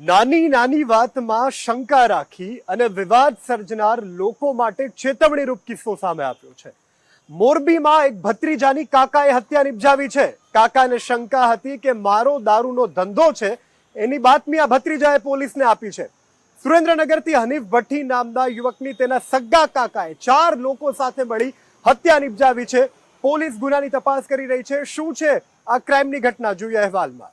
નાની નાની વાતમાં શંકા રાખી અને વિવાદ સર્જનાર લોકો માટે ચેતવણીરૂપ કિસ્સો સામે આવ્યો છે। મોરબીમાં એક ભત્રીજાની કાકાએ હત્યા નિપજાવી છે। કાકાને શંકા હતી કે મારો દારૂનો ધંધો છે, એની બાતમી આ ભત્રીજાએ પોલીસને આપી છે। સુરેન્દ્રનગરથી હનીફ ભટ્ટી નામના યુવકની તેના સગા કાકાએ 4 લોકો સાથે મળી હત્યા નિપજાવી છે। પોલીસ ગુનાની તપાસ કરી રહી છે। શું છે આ ક્રાઇમની ઘટના, જોઈએ અહેવાલમાં।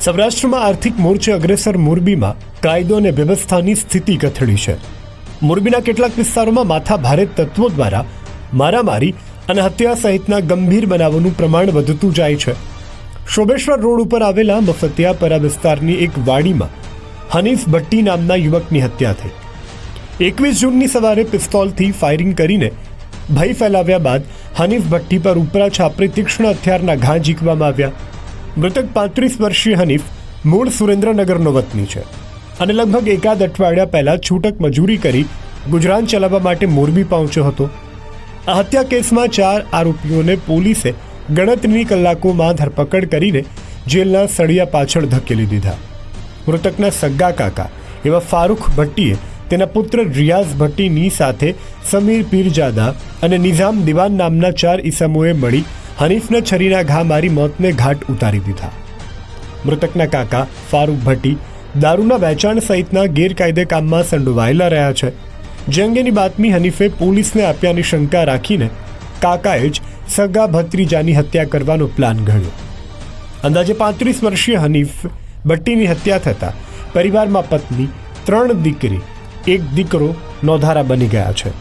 સૌરાષ્ટ્રમાં આર્થિક મોરચે અગ્રેસર મોરબીમાં કાયદો અને વ્યવસ્થાની સ્થિતિ કથળી છે। મોરબીના કેટલાક વિસ્તારોમાં માથા ભારે તત્વો દ્વારા મારામારી અને હત્યા સહિતના ગંભીર બનાવોનું પ્રમાણ વધતું જાય છે। શોભેશ્વર રોડ ઉપર આવેલા મફતિયાપરા વિસ્તારની એક વાડીમાં હનીફ ભટ્ટી નામના યુવકની હત્યા થઈ। 21 જૂનની સવારે પિસ્તોલથી ફાયરિંગ કરીને ભય ફેલાવ્યા બાદ હનીફ ભટ્ટી પર ઉપરા છાપરે તીક્ષ્ણ હથિયારના ઘા ઝીંકવામાં આવ્યા। મૃતક 35 વર્ષીય હનીફ મૂળ સુરેન્દ્રનગરનો વતની છે અને લગભગ એકાદ અઠવાડિયા પહેલા છૂટક મજૂરી કરી ગુજરાન ચલાવવા માટે મોરબી પહોંચ્યો હતો। આ હત્યા કેસમાં 4 આરોપીઓને પોલીસે ગણતરીની કલાકોમાં ધરપકડ કરીને જેલના સળિયા પાછળ ધકેલી દીધા। મૃતકના સગા કાકા એવા ફારૂક ભટ્ટીએ તેના પુત્ર રિયાઝ ભટ્ટીની સાથે સમીર પીરજાદા અને નિઝામ દિવાન નામના 4 ઈસમોએ મળી હનીફને છરીના ઘા મારી મોતને ઘાટ ઉતારી દીધા। મૃતકના કાકા ફારૂક ભટ્ટી દારૂના વેચાણ સહિતના ગેરકાયદે કામમાં સંડોવાયેલા રહ્યા છે, જે અંગેની બાતમી હનીફે પોલીસને આપ્યાની શંકા રાખીને કાકાએ જ સગા ભત્રીજાની હત્યા કરવાનો પ્લાન ઘડ્યો। અંદાજે 35 વર્ષીય હનીફ ભટ્ટીની હત્યા થતાં પરિવારમાં પત્ની, 3 દીકરી, 1 દીકરો નોંધારા બની ગયા છે।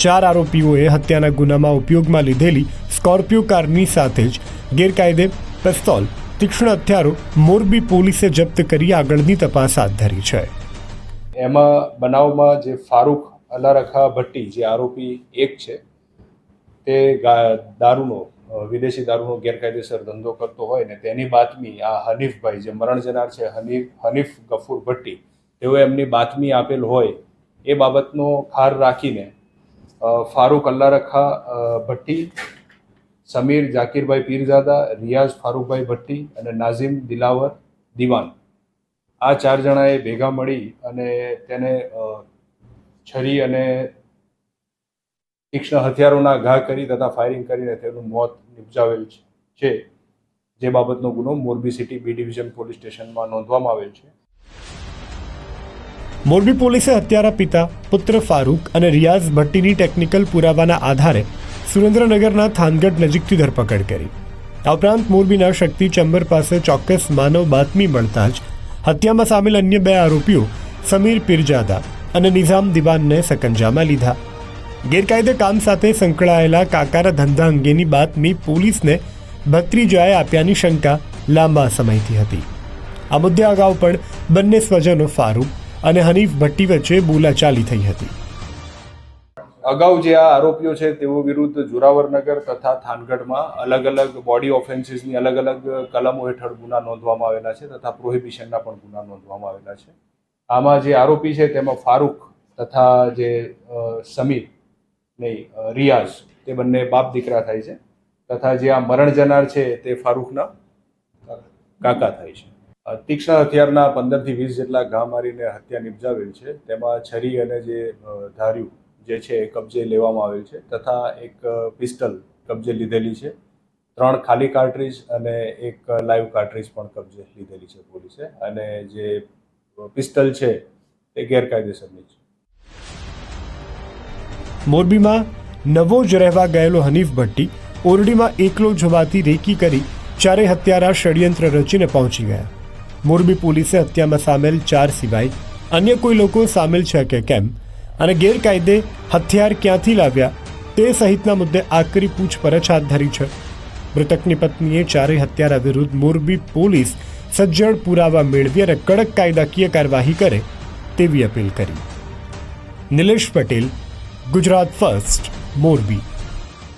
4 આરોપીઓએ હત્યાના ગુનામાં ઉપયોગમાં લીધેલી સ્કોર્પિયો કારની સાથે જ ગેરકાયદે પિસ્તોલ, તીક્ષ્ણ હથિયારો મોરબી પોલીસે જપ્ત કરી આગળની તપાસ હાથ ધરી છે। એમાં બનાવમાં જે ફારૂક અલારખા ભટ્ટી જે આરોપી 1 છે, તે વિદેશી દારૂનો ગેરકાયદેસર ધંધો કરતો હોય ને તેની બાતમી આ હનીફભાઈ જે મરણ જનાર છે હનીફ ગફૂર ભટ્ટી, તેઓએ એમની બાતમી આપેલ હોય એ બાબતનો ખાર રાખીને ફારૂક અલ્લારખા ભટ્ટી, સમીર જાકીરભાઈ પીરજાદા, રિયાઝ ફારૂકભાઈ ભટ્ટી અને નાઝીમ દિલાવર દિવાન, આ 4 જણાએ ભેગા મળી અને તેને છરી અને તીક્ષ્ણ હથિયારોના ઘા કરી તથા ફાયરિંગ કરીને તેનું મોત નિપજાવેલ છે, જે બાબતનો ગુનો Morbi city B division police સ્ટેશનમાં નોંધવામાં આવેલ છે। મોરબી પોલીસે હત્યારા પિતા, પુત્ર ફારૂક અને રિયાઝ ભટ્ટીની ટેકનિકલ પુરાવાના આધારે સુરેન્દ્રનગરના થાનગઢ નજીકથી ધરપકડ કરી। આ ઉપરાંત મોરબીના શક્તિ ચેમ્બર પાસે ચોક્કસ માનવ બાતમી મળતા જ હત્યામાં સામેલ અન્ય 2 આરોપીઓ સમીર પીરજાદા અને નિઝામ દિવાનને સકંજામાં લીધા। ગેરકાયદે કામ સાથે સંકળાયેલા કાકાના ધંધા અંગેની બાતમી પોલીસને ભત્રીજાએ આપ્યાની શંકા લાંબા સમયથી હતી। આ મુદ્દે અગાઉ પણ બંને સ્વજનો ફારૂક અને હનીફ ભટ્ટી વચ્ચે બોલાચાલી થઈ હતી। અગાઉ જે આ આરોપીઓ છે તેઓ વિરુદ્ધ જોરાવરનગર તથા થાનગઢમાં અલગ અલગ બોડી ઓફેન્સીસની અલગ અલગ કલમો હેઠળ ગુના નોંધવામાં આવેલા છે તથા પ્રોહિબિશનના પણ ગુના નોંધવામાં આવેલા છે। આમાં જે આરોપી છે તેમાં ફારૂક તથા જે રિયાઝ, તે બંને બાપ દીકરા થાય છે તથા જે આ મરણ જનાર છે તે ફારૂકના કાકા થાય છે। તીક્ષ્ણ હથિયારના 15 થી 20 જેટલા ઘા મારીને હત્યા નિપજાવેલ છે। તેમાં છરી અને જે ધાર્યું જે છે એ કબજે લેવામાં આવેલ છે તથા એક પિસ્ટલ કબજે લીધેલી છે। 3 ખાલી કાર્ટ્રીજ અને 1 લાઈવ કાર્ટ્રીજ પણ કબજે લીધેલી છે પોલીસે, અને જે પિસ્ટલ છે તે ગેરકાયદેસરની છે। મોરબીમાં નવો જ રહેવા ગયેલો હનીફ ભટ્ટી ઓરડીમાં એકલો જવાથી રેકી કરી 4 હત્યારા ષડયંત્ર રચીને પહોંચી ગયા। મોરબી પોલીસે હત્યામાં સામેલ 4 સિવાય અન્ય કોઈ લોકો સામેલ છે કે કેમ અને ગેરકાયદે હથિયાર ક્યાંથી લાવ્યા તે સહિતના મુદ્દે આકરી પૂછપરછ હાથ ધરી છે। મૃતકની પત્નીએ 4 હત્યારા વિરુદ્ધ મોરબી પોલીસ સજ્જડ પુરાવા મેળવી અને કડક કાયદાકીય કાર્યવાહી કરે તેવી અપીલ કરી। નિલેશ પટેલ, ગુજરાત ફર્સ્ટ, મોરબી।